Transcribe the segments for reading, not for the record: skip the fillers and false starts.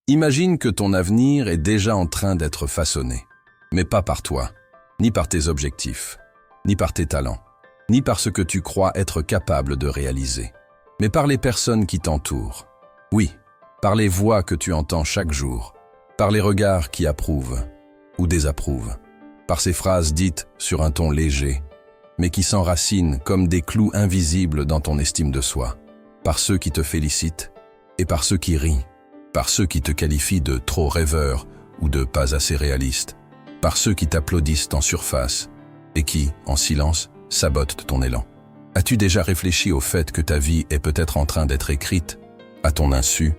Imagine que ton avenir est déjà en train d'être façonné, mais pas par toi, ni par tes objectifs, ni par tes talents, ni par ce que tu crois être capable de réaliser, mais par les personnes qui t'entourent. Oui, par les voix que tu entends chaque jour, par les regards qui approuvent ou désapprouvent, par ces phrases dites sur un ton léger, mais qui s'enracinent comme des clous invisibles dans ton estime de soi, par ceux qui te félicitent et par ceux qui rient, par ceux qui te qualifient de trop rêveur ou de pas assez réaliste, par ceux qui t'applaudissent en surface et qui, en silence, sabotent ton élan. As-tu déjà réfléchi au fait que ta vie est peut-être en train d'être écrite, à ton insu,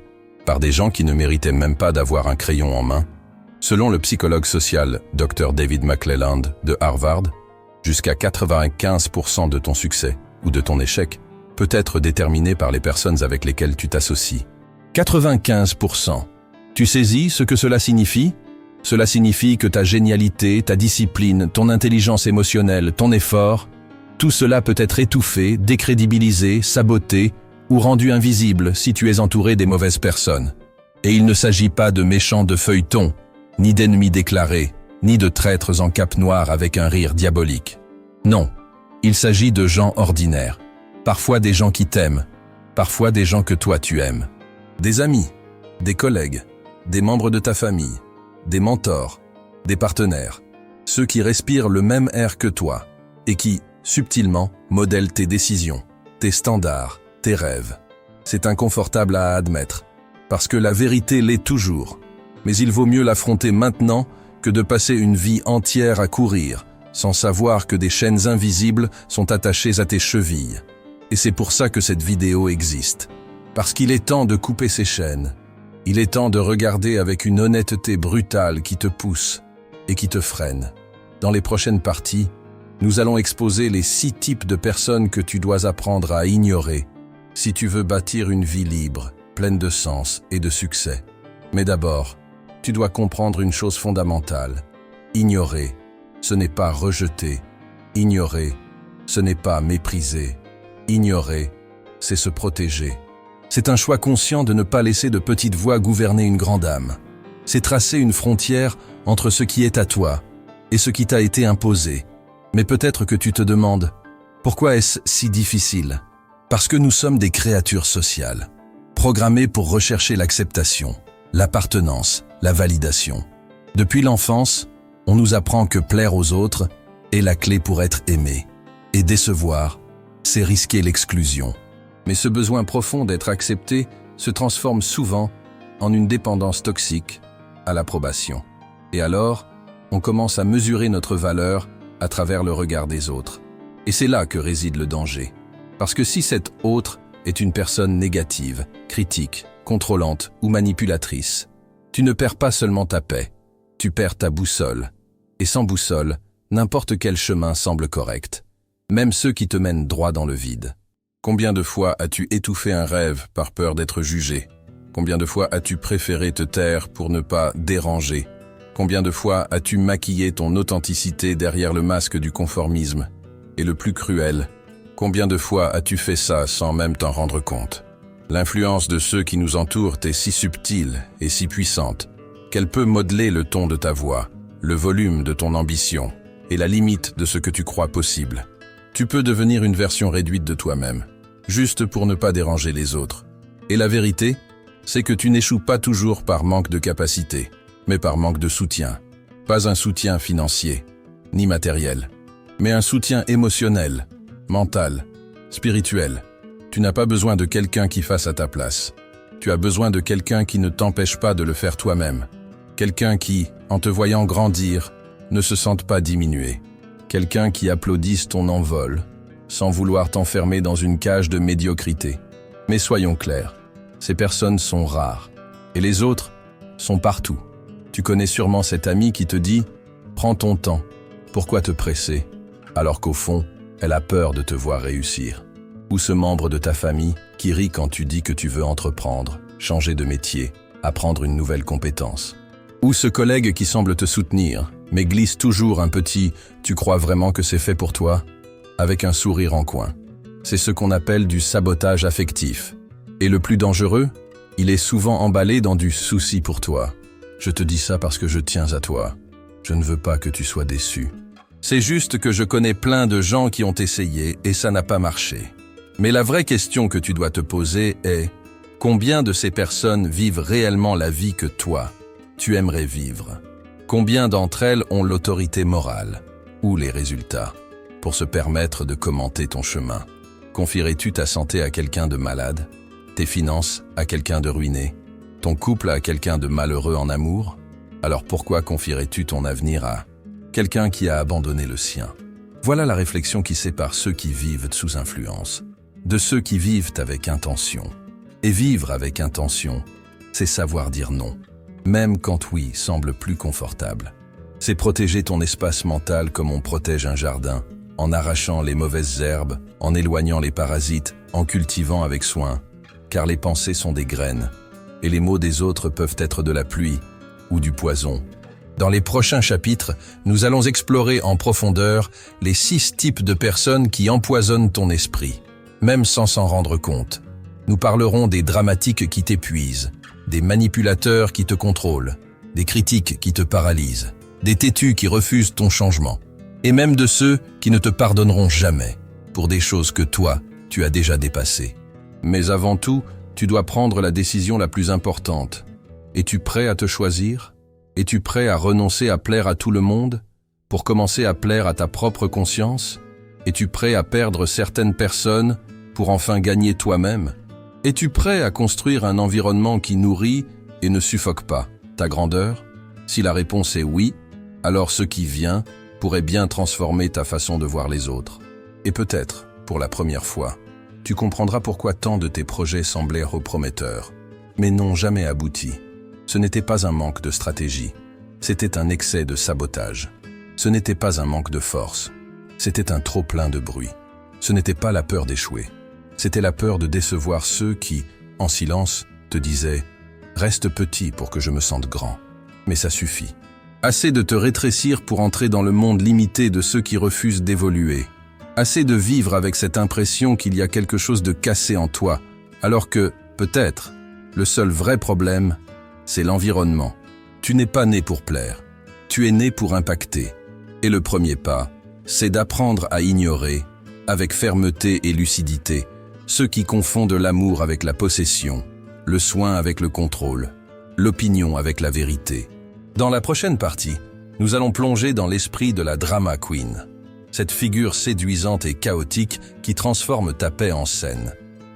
par des gens qui ne méritaient même pas d'avoir un crayon en main? Selon le psychologue social Dr. David McClelland de Harvard, jusqu'à 95% de ton succès ou de ton échec peut être déterminé par les personnes avec lesquelles tu t'associes. 95%. Tu saisis ce que cela signifie? Cela signifie que ta génialité, ta discipline, ton intelligence émotionnelle, ton effort, tout cela peut être étouffé, décrédibilisé, saboté ou rendu invisible si tu es entouré des mauvaises personnes. Et il ne s'agit pas de méchants de feuilleton, ni d'ennemis déclarés, ni de traîtres en cape noire avec un rire diabolique. Non, il s'agit de gens ordinaires, parfois des gens qui t'aiment, parfois des gens que toi tu aimes. Des amis, des collègues, des membres de ta famille, des mentors, des partenaires, ceux qui respirent le même air que toi et qui, subtilement, modèlent tes décisions, tes standards, tes rêves. C'est inconfortable à admettre, parce que la vérité l'est toujours, mais il vaut mieux l'affronter maintenant que de passer une vie entière à courir, sans savoir que des chaînes invisibles sont attachées à tes chevilles. Et c'est pour ça que cette vidéo existe. Parce qu'il est temps de couper ces chaînes. Il est temps de regarder avec une honnêteté brutale qui te pousse et qui te freine. Dans les prochaines parties, nous allons exposer les 6 types de personnes que tu dois apprendre à ignorer si tu veux bâtir une vie libre, pleine de sens et de succès. Mais d'abord, tu dois comprendre une chose fondamentale. Ignorer, ce n'est pas rejeter. Ignorer, ce n'est pas mépriser. Ignorer, c'est se protéger. C'est un choix conscient de ne pas laisser de petites voix gouverner une grande âme. C'est tracer une frontière entre ce qui est à toi et ce qui t'a été imposé. Mais peut-être que tu te demandes, pourquoi est-ce si difficile? Parce que nous sommes des créatures sociales, programmées pour rechercher l'acceptation, l'appartenance, la validation. Depuis l'enfance, on nous apprend que plaire aux autres est la clé pour être aimé. Et décevoir, c'est risquer l'exclusion. Mais ce besoin profond d'être accepté se transforme souvent en une dépendance toxique à l'approbation. Et alors, on commence à mesurer notre valeur à travers le regard des autres. Et c'est là que réside le danger. Parce que si cet autre est une personne négative, critique, contrôlante ou manipulatrice, tu ne perds pas seulement ta paix, tu perds ta boussole. Et sans boussole, n'importe quel chemin semble correct, même ceux qui te mènent droit dans le vide. Combien de fois as-tu étouffé un rêve par peur d'être jugé? Combien de fois as-tu préféré te taire pour ne pas déranger? Combien de fois as-tu maquillé ton authenticité derrière le masque du conformisme? Et le plus cruel, combien de fois as-tu fait ça sans même t'en rendre compte? L'influence de ceux qui nous entourent est si subtile et si puissante qu'elle peut modeler le ton de ta voix, le volume de ton ambition et la limite de ce que tu crois possible. Tu peux devenir une version réduite de toi-même, juste pour ne pas déranger les autres. Et la vérité, c'est que tu n'échoues pas toujours par manque de capacité, mais par manque de soutien. Pas un soutien financier, ni matériel, mais un soutien émotionnel, mental, spirituel. Tu n'as pas besoin de quelqu'un qui fasse à ta place. Tu as besoin de quelqu'un qui ne t'empêche pas de le faire toi-même. Quelqu'un qui, en te voyant grandir, ne se sente pas diminué. Quelqu'un qui applaudisse ton envol, sans vouloir t'enfermer dans une cage de médiocrité. Mais soyons clairs, ces personnes sont rares, et les autres sont partout. Tu connais sûrement cet amie qui te dit « Prends ton temps, pourquoi te presser ?» alors qu'au fond, elle a peur de te voir réussir. Ou ce membre de ta famille qui rit quand tu dis que tu veux entreprendre, changer de métier, apprendre une nouvelle compétence. Ou ce collègue qui semble te soutenir, mais glisse toujours un petit « Tu crois vraiment que c'est fait pour toi ?» avec un sourire en coin. C'est ce qu'on appelle du sabotage affectif. Et le plus dangereux, Il est souvent emballé dans du souci pour toi. Je te dis ça parce que je tiens à toi. Je ne veux pas que tu sois déçu. C'est juste que je connais plein de gens qui ont essayé et ça n'a pas marché. Mais la vraie question que tu dois te poser est: combien de ces personnes vivent réellement la vie que toi, tu aimerais vivre? Combien d'entre elles ont l'autorité morale ou les résultats pour se permettre de commenter ton chemin? Confierais-tu ta santé à quelqu'un de malade? Tes finances à quelqu'un de ruiné? Ton couple à quelqu'un de malheureux en amour? Alors pourquoi confierais-tu ton avenir à quelqu'un qui a abandonné le sien? Voilà la réflexion qui sépare ceux qui vivent sous influence de ceux qui vivent avec intention. Et vivre avec intention, c'est savoir dire non, même quand oui semble plus confortable. C'est protéger ton espace mental comme on protège un jardin, en arrachant les mauvaises herbes, en éloignant les parasites, en cultivant avec soin, car les pensées sont des graines, et les mots des autres peuvent être de la pluie ou du poison. Dans les prochains chapitres, nous allons explorer en profondeur les 6 types de personnes qui empoisonnent ton esprit, même sans s'en rendre compte. Nous parlerons des dramatiques qui t'épuisent, des manipulateurs qui te contrôlent, des critiques qui te paralysent, des têtus qui refusent ton changement, et même de ceux qui ne te pardonneront jamais pour des choses que toi, tu as déjà dépassées. Mais avant tout, tu dois prendre la décision la plus importante. Es-tu prêt à te choisir? Es-tu prêt à renoncer à plaire à tout le monde pour commencer à plaire à ta propre conscience? Es-tu prêt à perdre certaines personnes pour enfin gagner toi-même? Es-tu prêt à construire un environnement qui nourrit et ne suffoque pas ta grandeur? Si la réponse est oui, alors ce qui vient pourrait bien transformer ta façon de voir les autres. Et peut-être, pour la première fois, tu comprendras pourquoi tant de tes projets semblaient prometteurs, mais n'ont jamais abouti. Ce n'était pas un manque de stratégie, c'était un excès de sabotage. Ce n'était pas un manque de force, c'était un trop-plein de bruit. Ce n'était pas la peur d'échouer, c'était la peur de décevoir ceux qui, en silence, te disaient « Reste petit pour que je me sente grand ». Mais ça suffit. Assez de te rétrécir pour entrer dans le monde limité de ceux qui refusent d'évoluer. Assez de vivre avec cette impression qu'il y a quelque chose de cassé en toi, alors que, peut-être, le seul vrai problème, c'est l'environnement. Tu n'es pas né pour plaire, tu es né pour impacter. Et le premier pas, c'est d'apprendre à ignorer, avec fermeté et lucidité, ceux qui confondent l'amour avec la possession, le soin avec le contrôle, l'opinion avec la vérité. Dans la prochaine partie, nous allons plonger dans l'esprit de la drama queen, cette figure séduisante et chaotique qui transforme ta paix en scène,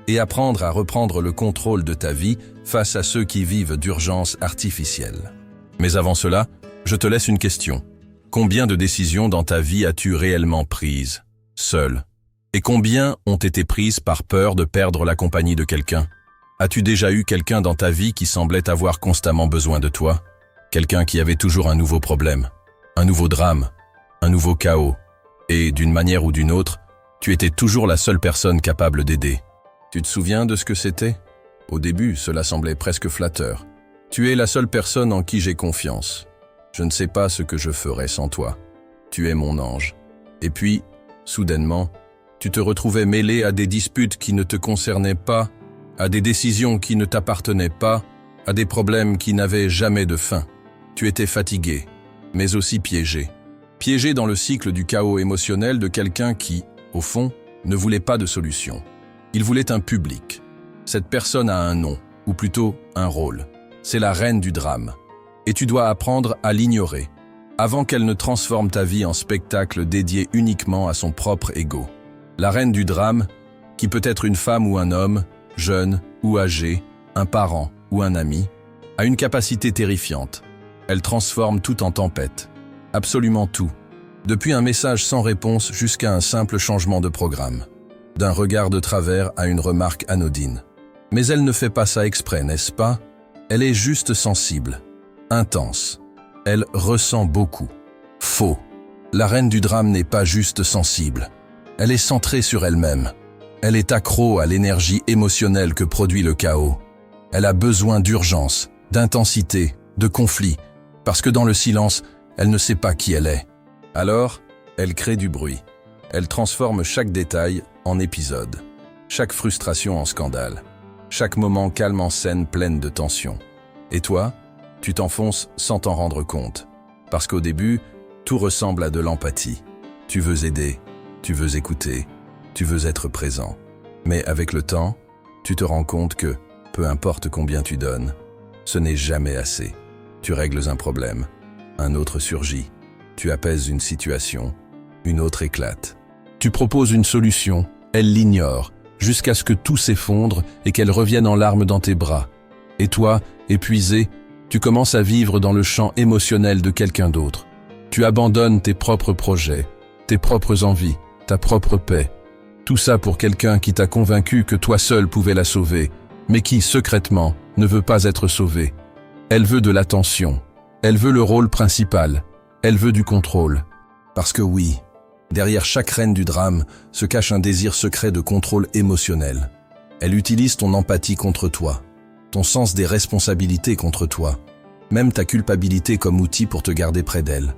et apprendre à reprendre le contrôle de ta vie face à ceux qui vivent d'urgence artificielle. Mais avant cela, je te laisse une question. Combien de décisions dans ta vie as-tu réellement prises, seul? Et combien ont été prises par peur de perdre la compagnie de quelqu'un? As-tu déjà eu quelqu'un dans ta vie qui semblait avoir constamment besoin de toi? Quelqu'un qui avait toujours un nouveau problème, un nouveau drame, un nouveau chaos. Et d'une manière ou d'une autre, tu étais toujours la seule personne capable d'aider. Tu te souviens de ce que c'était? Au début, cela semblait presque flatteur. Tu es la seule personne en qui j'ai confiance. Je ne sais pas ce que je ferais sans toi. Tu es mon ange. Et puis, soudainement, tu te retrouvais mêlé à des disputes qui ne te concernaient pas, à des décisions qui ne t'appartenaient pas, à des problèmes qui n'avaient jamais de fin. Tu étais fatigué, mais aussi piégé. Piégé dans le cycle du chaos émotionnel de quelqu'un qui, au fond, ne voulait pas de solution. Il voulait un public. Cette personne a un nom, ou plutôt un rôle. C'est la reine du drame. Et tu dois apprendre à l'ignorer, avant qu'elle ne transforme ta vie en spectacle dédié uniquement à son propre ego. La reine du drame, qui peut être une femme ou un homme, jeune ou âgé, un parent ou un ami, a une capacité terrifiante. Elle transforme tout en tempête. Absolument tout. Depuis un message sans réponse jusqu'à un simple changement de programme. D'un regard de travers à une remarque anodine. Mais elle ne fait pas ça exprès, n'est-ce pas? Elle est juste sensible. Intense. Elle ressent beaucoup. Faux. La reine du drame n'est pas juste sensible. Elle est centrée sur elle-même. Elle est accro à l'énergie émotionnelle que produit le chaos. Elle a besoin d'urgence, d'intensité, de conflit, parce que dans le silence, elle ne sait pas qui elle est. Alors, elle crée du bruit. Elle transforme chaque détail en épisode, chaque frustration en scandale. chaque moment calme en scène pleine de tension. Et toi, tu t'enfonces sans t'en rendre compte. Parce qu'au début, tout ressemble à de l'empathie. Tu veux aider, tu veux écouter, tu veux être présent. Mais avec le temps, tu te rends compte que, peu importe combien tu donnes, ce n'est jamais assez. Tu règles un problème, un autre surgit. Tu apaises une situation, une autre éclate. Tu proposes une solution, elle l'ignore, jusqu'à ce que tout s'effondre et qu'elle revienne en larmes dans tes bras. Et toi, épuisé, tu commences à vivre dans le champ émotionnel de quelqu'un d'autre. Tu abandonnes tes propres projets, tes propres envies, ta propre paix. Tout ça pour quelqu'un qui t'a convaincu que toi seul pouvais la sauver, mais qui, secrètement, ne veut pas être sauvé. Elle veut de l'attention, elle veut le rôle principal, elle veut du contrôle. Parce que oui, derrière chaque reine du drame se cache un désir secret de contrôle émotionnel. Elle utilise ton empathie contre toi, ton sens des responsabilités contre toi, même ta culpabilité comme outil pour te garder près d'elle.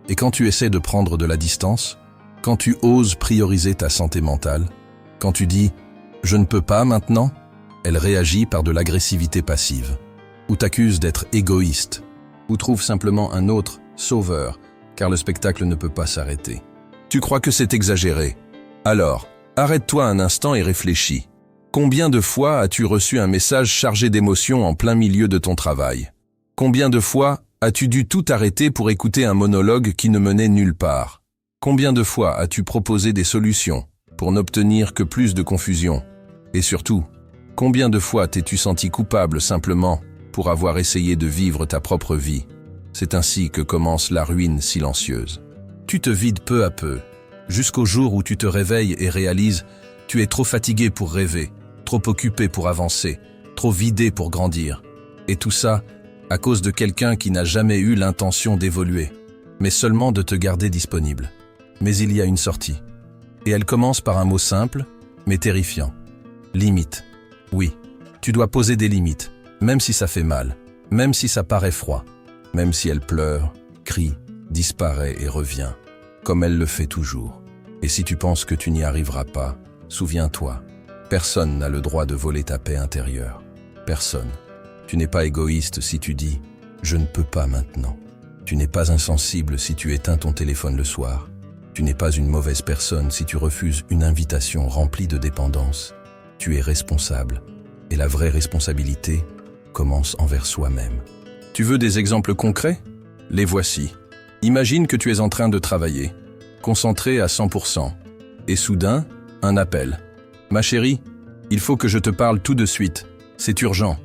Et quand tu essaies de prendre de la distance, quand tu oses prioriser ta santé mentale, quand tu dis « je ne peux pas maintenant », elle réagit par de l'agressivité passive, ou t'accuse d'être égoïste, ou trouve simplement un autre sauveur, car le spectacle ne peut pas s'arrêter. Tu crois que c'est exagéré? Alors, arrête-toi un instant et réfléchis. Combien de fois as-tu reçu un message chargé d'émotions en plein milieu de ton travail? Combien de fois as-tu dû tout arrêter pour écouter un monologue qui ne menait nulle part? Combien de fois as-tu proposé des solutions pour n'obtenir que plus de confusion? Et surtout, combien de fois t'es-tu senti coupable simplement pour avoir essayé de vivre ta propre vie? C'est ainsi que commence la ruine silencieuse. Tu te vides peu à peu, jusqu'au jour où tu te réveilles et réalises « tu es trop fatigué pour rêver, trop occupé pour avancer, trop vidé pour grandir ». Et tout ça à cause de quelqu'un qui n'a jamais eu l'intention d'évoluer, mais seulement de te garder disponible. Mais il y a une sortie. Et elle commence par un mot simple, mais terrifiant. Limite. Oui, tu dois poser des limites, même si ça fait mal, même si ça paraît froid, même si elle pleure, crie, disparaît et revient, comme elle le fait toujours. Et si tu penses que tu n'y arriveras pas, souviens-toi, personne n'a le droit de voler ta paix intérieure. Personne. Tu n'es pas égoïste si tu dis « je ne peux pas maintenant ». Tu n'es pas insensible si tu éteins ton téléphone le soir. Tu n'es pas une mauvaise personne si tu refuses une invitation remplie de dépendance. Tu es responsable. Et la vraie responsabilité commence envers soi-même. Tu veux des exemples concrets? Les voici. Imagine que tu es en train de travailler, concentré à 100%. Et soudain, un appel. « Ma chérie, il faut que je te parle tout de suite. C'est urgent. »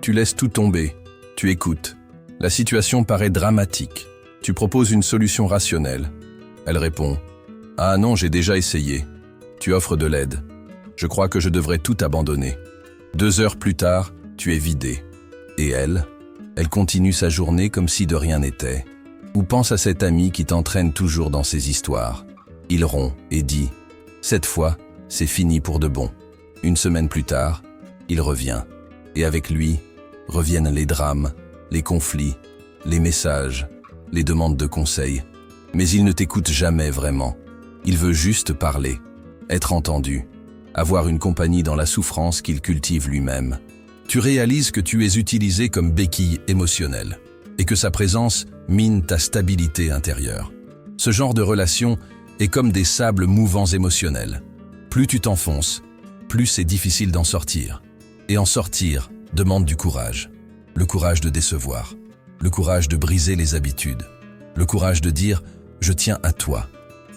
Tu laisses tout tomber. Tu écoutes. La situation paraît dramatique. Tu proposes une solution rationnelle. Elle répond « Ah non, j'ai déjà essayé. » Tu offres de l'aide. « Je crois que je devrais tout abandonner. » 2 heures plus tard, tu es vidé. Et elle continue sa journée comme si de rien n'était. Ou pense à cet ami qui t'entraîne toujours dans ses histoires. Il rompt et dit « Cette fois, c'est fini pour de bon. » 1 semaine plus tard, il revient. Et avec lui, reviennent les drames, les conflits, les messages, les demandes de conseils. Mais il ne t'écoute jamais vraiment. Il veut juste parler, être entendu, avoir une compagnie dans la souffrance qu'il cultive lui-même. Tu réalises que tu es utilisé comme béquille émotionnelle et que sa présence mine ta stabilité intérieure. Ce genre de relation est comme des sables mouvants émotionnels. Plus tu t'enfonces, plus c'est difficile d'en sortir. Et en sortir demande du courage. Le courage de décevoir, le courage de briser les habitudes, le courage de dire « je tiens à toi,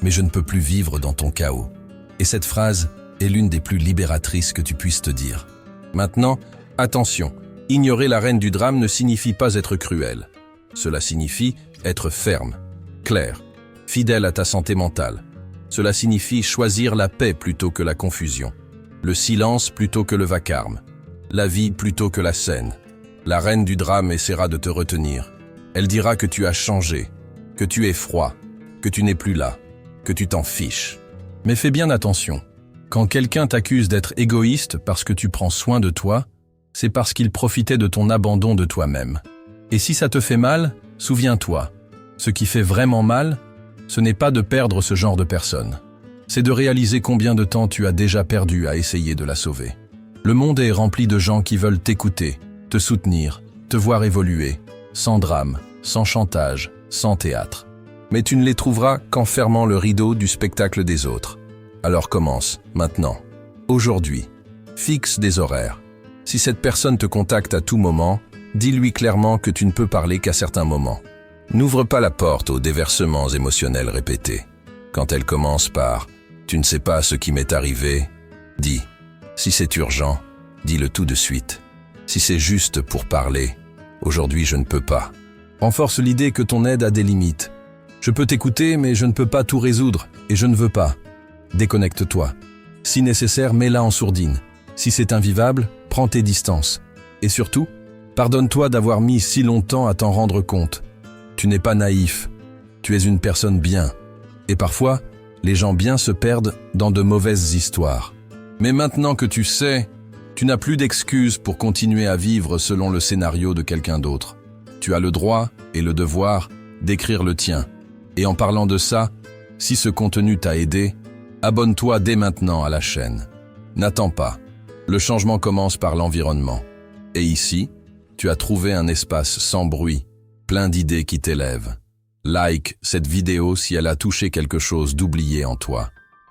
mais je ne peux plus vivre dans ton chaos ». Et cette phrase est l'une des plus libératrices que tu puisses te dire. Maintenant, attention, ignorer la reine du drame ne signifie pas être cruel. Cela signifie être ferme, clair, fidèle à ta santé mentale. Cela signifie choisir la paix plutôt que la confusion, le silence plutôt que le vacarme, la vie plutôt que la scène. La reine du drame essaiera de te retenir. Elle dira que tu as changé, que tu es froid, que tu n'es plus là, que tu t'en fiches. Mais fais bien attention. Quand quelqu'un t'accuse d'être égoïste parce que tu prends soin de toi, c'est parce qu'il profitait de ton abandon de toi-même. Et si ça te fait mal, souviens-toi, ce qui fait vraiment mal, ce n'est pas de perdre ce genre de personne. C'est de réaliser combien de temps tu as déjà perdu à essayer de la sauver. Le monde est rempli de gens qui veulent t'écouter, te soutenir, te voir évoluer, sans drame, sans chantage, sans théâtre. Mais tu ne les trouveras qu'en fermant le rideau du spectacle des autres. Alors commence, maintenant, aujourd'hui. Fixe des horaires. Si cette personne te contacte à tout moment, dis-lui clairement que tu ne peux parler qu'à certains moments. N'ouvre pas la porte aux déversements émotionnels répétés. Quand elle commence par « tu ne sais pas ce qui m'est arrivé », dis « si c'est urgent, dis-le tout de suite. Si c'est juste pour parler, aujourd'hui je ne peux pas ». Renforce l'idée que ton aide a des limites. Je peux t'écouter, mais je ne peux pas tout résoudre, et je ne veux pas. Déconnecte-toi. Si nécessaire, mets-la en sourdine. Si c'est invivable, prends tes distances. Et surtout, pardonne-toi d'avoir mis si longtemps à t'en rendre compte. Tu n'es pas naïf. Tu es une personne bien. Et parfois, les gens bien se perdent dans de mauvaises histoires. Mais maintenant que tu sais, tu n'as plus d'excuses pour continuer à vivre selon le scénario de quelqu'un d'autre. Tu as le droit et le devoir d'écrire le tien. Et en parlant de ça, si ce contenu t'a aidé, abonne-toi dès maintenant à la chaîne. N'attends pas. Le changement commence par l'environnement. Et ici, tu as trouvé un espace sans bruit, plein d'idées qui t'élèvent. Like cette vidéo si elle a touché quelque chose d'oublié en toi,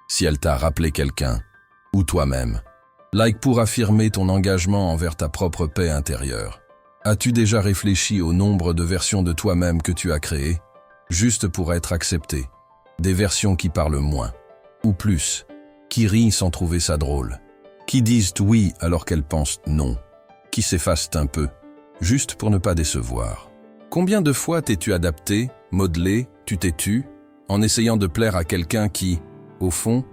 si elle t'a rappelé quelqu'un, ou toi-même. Like pour affirmer ton engagement envers ta propre paix intérieure. As-tu déjà réfléchi au nombre de versions de toi-même que tu as créées, juste pour être accepté? Des versions qui parlent moins, ou plus, qui rient sans trouver ça drôle, qui disent oui alors qu'elles pensent non, qui s'effacent un peu, juste pour ne pas décevoir. Combien de fois t'es-tu adapté, modelé, tu t'es tu, en essayant de plaire à quelqu'un qui, au fond,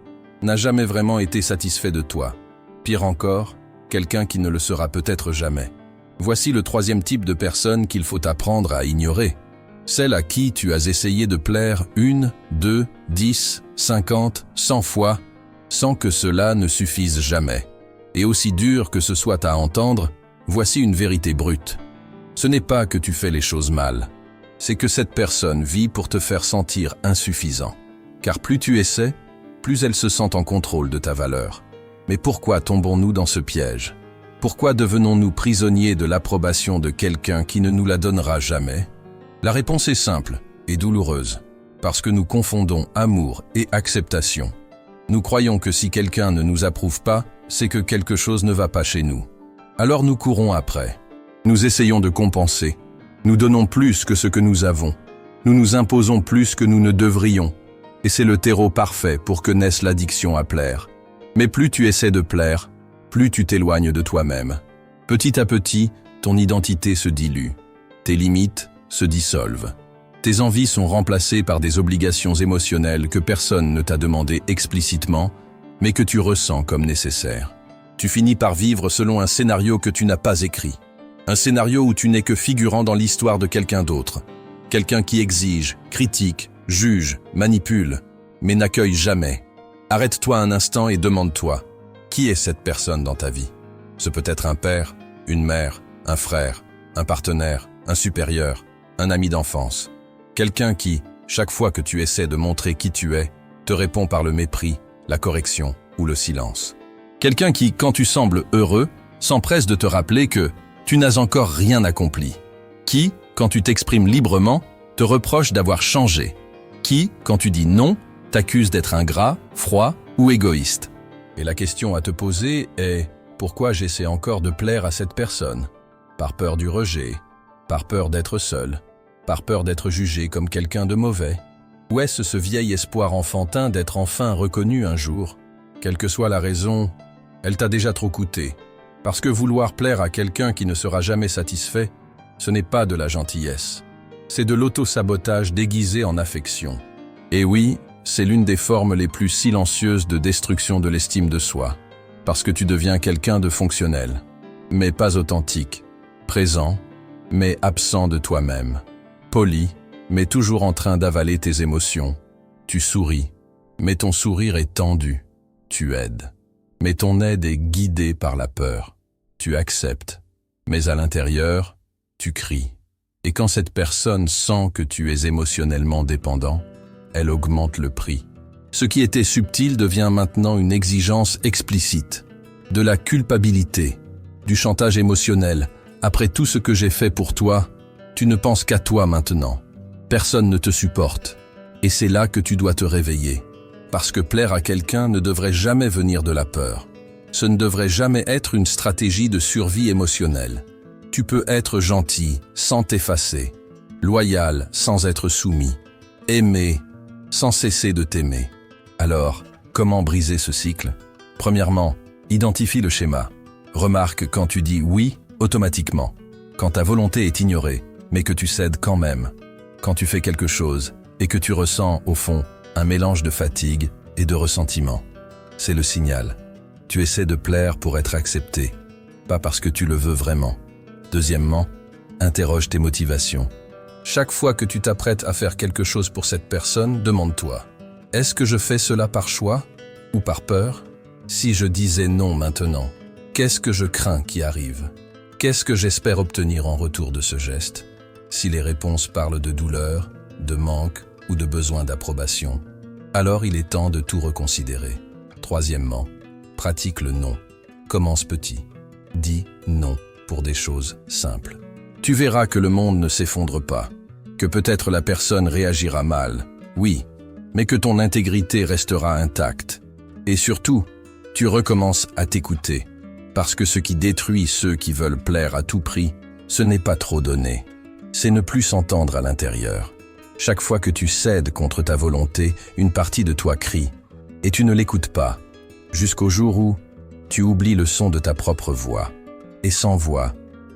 n'a jamais vraiment été satisfait de toi? Pire encore, quelqu'un qui ne le sera peut-être jamais. Voici le troisième type de personne qu'il faut apprendre à ignorer. Celle à qui tu as essayé de plaire 1, 2, 10, 50, 100 fois, sans que cela ne suffise jamais. Et aussi dur que ce soit à entendre, voici une vérité brute. Ce n'est pas que tu fais les choses mal, c'est que cette personne vit pour te faire sentir insuffisant. Car plus tu essaies, plus elle se sent en contrôle de ta valeur. Mais pourquoi tombons-nous dans ce piège? Pourquoi devenons-nous prisonniers de l'approbation de quelqu'un qui ne nous la donnera jamais? La réponse est simple et douloureuse, parce que nous confondons amour et acceptation. Nous croyons que si quelqu'un ne nous approuve pas, c'est que quelque chose ne va pas chez nous. Alors nous courons après. Nous essayons de compenser. Nous donnons plus que ce que nous avons. Nous nous imposons plus que nous ne devrions. Et c'est le terreau parfait pour que naisse l'addiction à plaire. Mais plus tu essaies de plaire, plus tu t'éloignes de toi-même. Petit à petit, ton identité se dilue. Tes limites se dissolvent. Tes envies sont remplacées par des obligations émotionnelles que personne ne t'a demandé explicitement, mais que tu ressens comme nécessaires. Tu finis par vivre selon un scénario que tu n'as pas écrit. Un scénario où tu n'es que figurant dans l'histoire de quelqu'un d'autre. Quelqu'un qui exige, critique, juge, manipule, mais n'accueille jamais. Arrête-toi un instant et demande-toi, qui est cette personne dans ta vie? Ce peut être un père, une mère, un frère, un partenaire, un supérieur, un ami d'enfance. Quelqu'un qui, chaque fois que tu essaies de montrer qui tu es, te répond par le mépris, la correction ou le silence. Quelqu'un qui, quand tu sembles heureux, s'empresse de te rappeler que tu n'as encore rien accompli. Qui, quand tu t'exprimes librement, te reproche d'avoir changé. Qui, quand tu dis non, t'accuse d'être ingrat, froid ou égoïste. Et la question à te poser est « Pourquoi j'essaie encore de plaire à cette personne ?» Par peur du rejet, par peur d'être seul, par peur d'être jugé comme quelqu'un de mauvais. Ou est-ce ce vieil espoir enfantin d'être enfin reconnu un jour? Quelle que soit la raison, elle t'a déjà trop coûté. Parce que vouloir plaire à quelqu'un qui ne sera jamais satisfait, ce n'est pas de la gentillesse. C'est de l'auto-sabotage déguisé en affection. Et oui, c'est l'une des formes les plus silencieuses de destruction de l'estime de soi, parce que tu deviens quelqu'un de fonctionnel, mais pas authentique, présent, mais absent de toi-même, poli, mais toujours en train d'avaler tes émotions. Tu souris, mais ton sourire est tendu. Tu aides, mais ton aide est guidée par la peur. Tu acceptes, mais à l'intérieur, tu cries. Et quand cette personne sent que tu es émotionnellement dépendant, elle augmente le prix. Ce qui était subtil devient maintenant une exigence explicite. de la culpabilité, du chantage émotionnel. Après tout ce que j'ai fait pour toi, tu ne penses qu'à toi maintenant. Personne ne te supporte. Et c'est là que tu dois te réveiller. Parce que plaire à quelqu'un ne devrait jamais venir de la peur. Ce ne devrait jamais être une stratégie de survie émotionnelle. Tu peux être gentil sans t'effacer, loyal sans être soumis, aimer sans cesser de t'aimer. Alors, comment briser ce cycle? Premièrement, identifie le schéma. Remarque quand tu dis oui automatiquement, quand ta volonté est ignorée, mais que tu cèdes quand même, quand tu fais quelque chose et que tu ressens, au fond, un mélange de fatigue et de ressentiment. C'est le signal. Tu essaies de plaire pour être accepté, pas parce que tu le veux vraiment. Deuxièmement, interroge tes motivations. Chaque fois que tu t'apprêtes à faire quelque chose pour cette personne, demande-toi, est-ce que je fais cela par choix ou par peur? Si je disais non maintenant, qu'est-ce que je crains qui arrive? Qu'est-ce que j'espère obtenir en retour de ce geste? Si les réponses parlent de douleur, de manque ou de besoin d'approbation, alors il est temps de tout reconsidérer. Troisièmement, pratique le non. Commence petit. Dis non pour des choses simples. Tu verras que le monde ne s'effondre pas, que peut-être la personne réagira mal, oui, mais que ton intégrité restera intacte. Et surtout, tu recommences à t'écouter, parce que ce qui détruit ceux qui veulent plaire à tout prix, ce n'est pas trop donner, c'est ne plus s'entendre à l'intérieur. Chaque fois que tu cèdes contre ta volonté, une partie de toi crie, et tu ne l'écoutes pas, jusqu'au jour où tu oublies le son de ta propre voix. Et sans voix,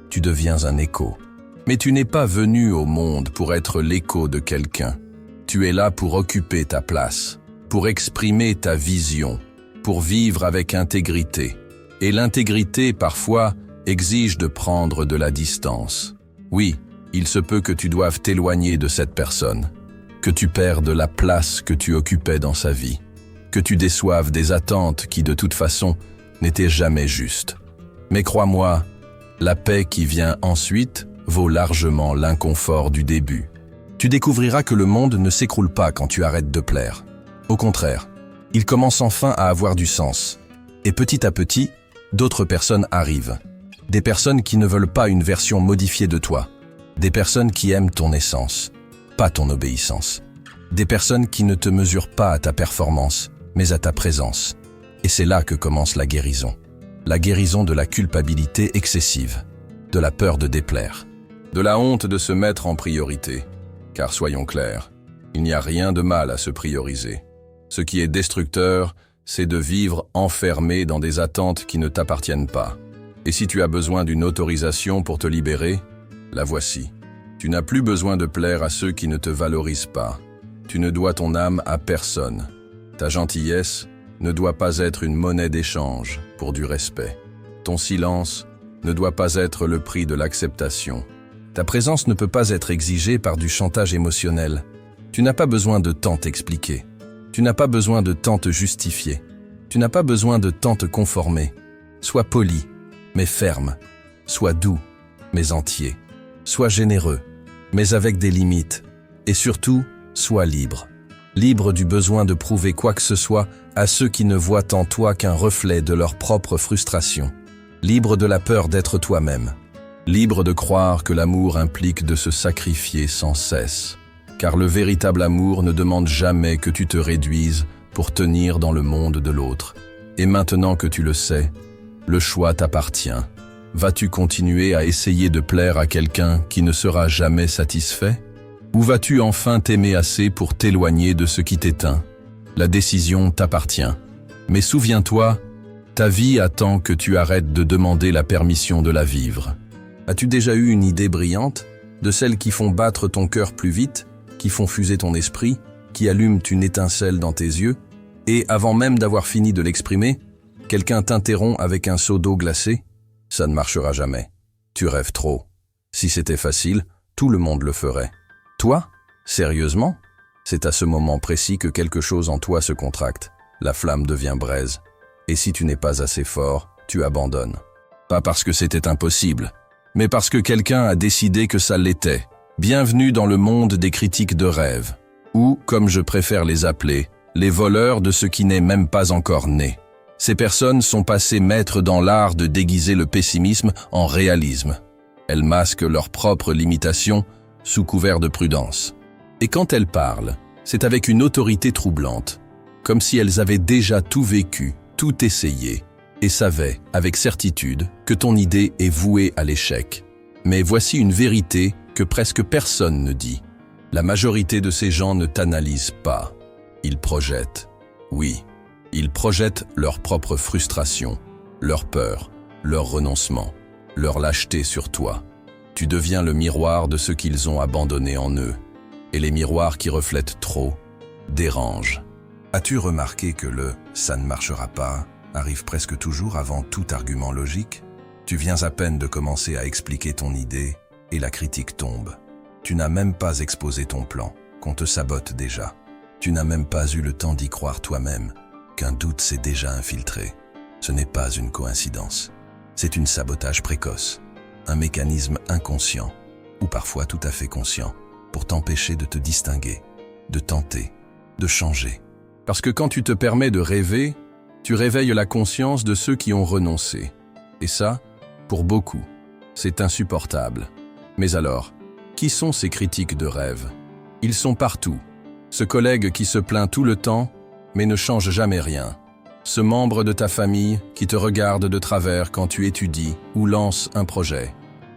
tu deviens un écho. Mais tu n'es pas venu au monde pour être l'écho de quelqu'un. Tu es là pour occuper ta place, pour exprimer ta vision, pour vivre avec intégrité. Et l'intégrité, parfois, exige de prendre de la distance. Oui, il se peut que tu doives t'éloigner de cette personne, que tu perdes la place que tu occupais dans sa vie, que tu déçoives des attentes qui, de toute façon, n'étaient jamais justes. Mais crois-moi, la paix qui vient ensuite vaut largement l'inconfort du début. Tu découvriras que le monde ne s'écroule pas quand tu arrêtes de plaire. Au contraire, il commence enfin à avoir du sens. Et petit à petit, d'autres personnes arrivent. Des personnes qui ne veulent pas une version modifiée de toi. Des personnes qui aiment ton essence, pas ton obéissance. Des personnes qui ne te mesurent pas à ta performance, mais à ta présence. Et c'est là que commence la guérison. La guérison de la culpabilité excessive, de la peur de déplaire, de la honte de se mettre en priorité. Car soyons clairs, il n'y a rien de mal à se prioriser. Ce qui est destructeur, c'est de vivre enfermé dans des attentes qui ne t'appartiennent pas. Et si tu as besoin d'une autorisation pour te libérer, la voici. Tu n'as plus besoin de plaire à ceux qui ne te valorisent pas. Tu ne dois ton âme à personne. Ta gentillesse ne doit pas être une monnaie d'échange pour du respect. Ton silence ne doit pas être le prix de l'acceptation. Ta présence ne peut pas être exigée par du chantage émotionnel. Tu n'as pas besoin de tant t'expliquer. Tu n'as pas besoin de tant te justifier. Tu n'as pas besoin de tant te conformer. Sois poli, mais ferme. Sois doux, mais entier. Sois généreux, mais avec des limites. Et surtout, sois libre. Libre du besoin de prouver quoi que ce soit à ceux qui ne voient en toi qu'un reflet de leur propre frustration. Libre de la peur d'être toi-même. Libre de croire que l'amour implique de se sacrifier sans cesse. Car le véritable amour ne demande jamais que tu te réduises pour tenir dans le monde de l'autre. Et maintenant que tu le sais, le choix t'appartient. Vas-tu continuer à essayer de plaire à quelqu'un qui ne sera jamais satisfait? Ou vas-tu enfin t'aimer assez pour t'éloigner de ce qui t'éteint? La décision t'appartient. Mais souviens-toi, ta vie attend que tu arrêtes de demander la permission de la vivre. As-tu déjà eu une idée brillante, de celles qui font battre ton cœur plus vite, qui font fuser ton esprit, qui allument une étincelle dans tes yeux, et avant même d'avoir fini de l'exprimer, quelqu'un t'interrompt avec un seau d'eau glacée? Ça ne marchera jamais. Tu rêves trop. Si c'était facile, tout le monde le ferait. Toi? Sérieusement? C'est à ce moment précis que quelque chose en toi se contracte. La flamme devient braise. Et si tu n'es pas assez fort, tu abandonnes. Pas parce que c'était impossible, mais parce que quelqu'un a décidé que ça l'était. Bienvenue dans le monde des critiques de rêve, ou, comme je préfère les appeler, les voleurs de ce qui n'est même pas encore né. Ces personnes sont passées maîtres dans l'art de déguiser le pessimisme en réalisme. Elles masquent leurs propres limitations sous couvert de prudence. Et quand elles parlent, c'est avec une autorité troublante, comme si elles avaient déjà tout vécu, tout essayé, et savaient, avec certitude, que ton idée est vouée à l'échec. Mais voici une vérité que presque personne ne dit. La majorité de ces gens ne t'analysent pas. Ils projettent. Oui, ils projettent leur propre frustration, leur peur, leur renoncement, leur lâcheté sur toi. Tu deviens le miroir de ce qu'ils ont abandonné en eux. Et les miroirs qui reflètent trop dérangent. As-tu remarqué que le « ça ne marchera pas » arrive presque toujours avant tout argument logique? Tu viens à peine de commencer à expliquer ton idée et la critique tombe. Tu n'as même pas exposé ton plan, qu'on te sabote déjà. Tu n'as même pas eu le temps d'y croire toi-même, qu'un doute s'est déjà infiltré. Ce n'est pas une coïncidence. C'est un sabotage précoce, un mécanisme inconscient, ou parfois tout à fait conscient, pour t'empêcher de te distinguer, de tenter, de changer. Parce que quand tu te permets de rêver, tu réveilles la conscience de ceux qui ont renoncé. Et ça, pour beaucoup, c'est insupportable. Mais alors, qui sont ces critiques de rêve? Ils sont partout. Ce collègue qui se plaint tout le temps, mais ne change jamais rien. Ce membre de ta famille qui te regarde de travers quand tu étudies ou lances un projet.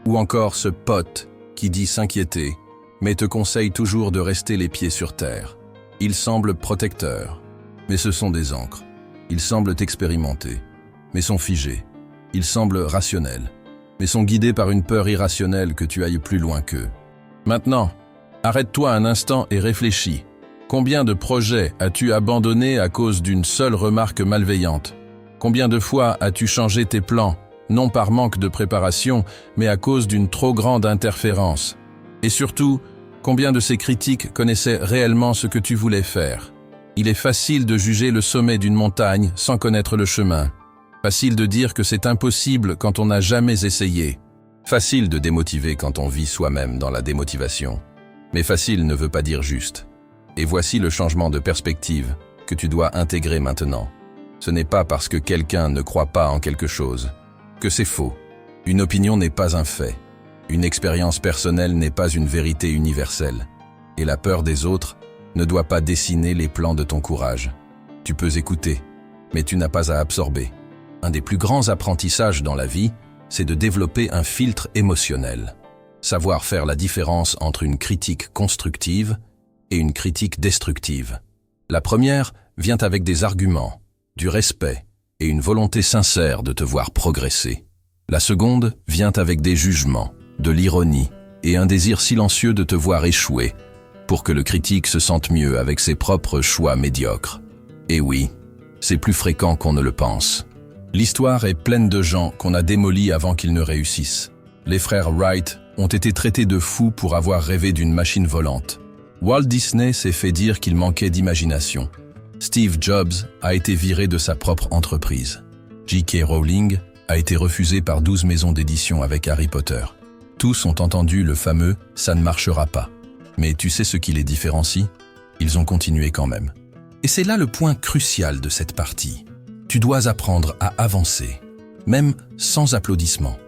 Ou encore ce pote qui dit s'inquiéter, mais te conseille toujours de rester les pieds sur terre. Ils semblent protecteurs, mais ce sont des ancres. Ils semblent expérimentés, mais sont figés. Ils semblent rationnels, mais sont guidés par une peur irrationnelle que tu ailles plus loin qu'eux. Maintenant, arrête-toi un instant et réfléchis. Combien de projets as-tu abandonnés à cause d'une seule remarque malveillante? Combien de fois as-tu changé tes plans, non par manque de préparation, mais à cause d'une trop grande interférence? Et surtout, combien de ces critiques connaissaient réellement ce que tu voulais faire? Il est facile de juger le sommet d'une montagne sans connaître le chemin. Facile de dire que c'est impossible quand on n'a jamais essayé. Facile de démotiver quand on vit soi-même dans la démotivation. Mais facile ne veut pas dire juste. Et voici le changement de perspective que tu dois intégrer maintenant. Ce n'est pas parce que quelqu'un ne croit pas en quelque chose que c'est faux. Une opinion n'est pas un fait. Une expérience personnelle n'est pas une vérité universelle. Et la peur des autres ne doit pas dessiner les plans de ton courage. Tu peux écouter, mais tu n'as pas à absorber. Un des plus grands apprentissages dans la vie, c'est de développer un filtre émotionnel. Savoir faire la différence entre une critique constructive et une critique destructive. La première vient avec des arguments, du respect et une volonté sincère de te voir progresser. La seconde vient avec des jugements, de l'ironie et un désir silencieux de te voir échouer pour que le critique se sente mieux avec ses propres choix médiocres. Et oui, c'est plus fréquent qu'on ne le pense. L'histoire est pleine de gens qu'on a démolis avant qu'ils ne réussissent. Les frères Wright ont été traités de fous pour avoir rêvé d'une machine volante. Walt Disney s'est fait dire qu'il manquait d'imagination. Steve Jobs a été viré de sa propre entreprise. J.K. Rowling a été refusée par 12 maisons d'édition avec Harry Potter. Tous ont entendu le fameux « ça ne marchera pas ». Mais tu sais ce qui les différencie? Ils ont continué quand même. Et c'est là le point crucial de cette partie. Tu dois apprendre à avancer, même sans applaudissements,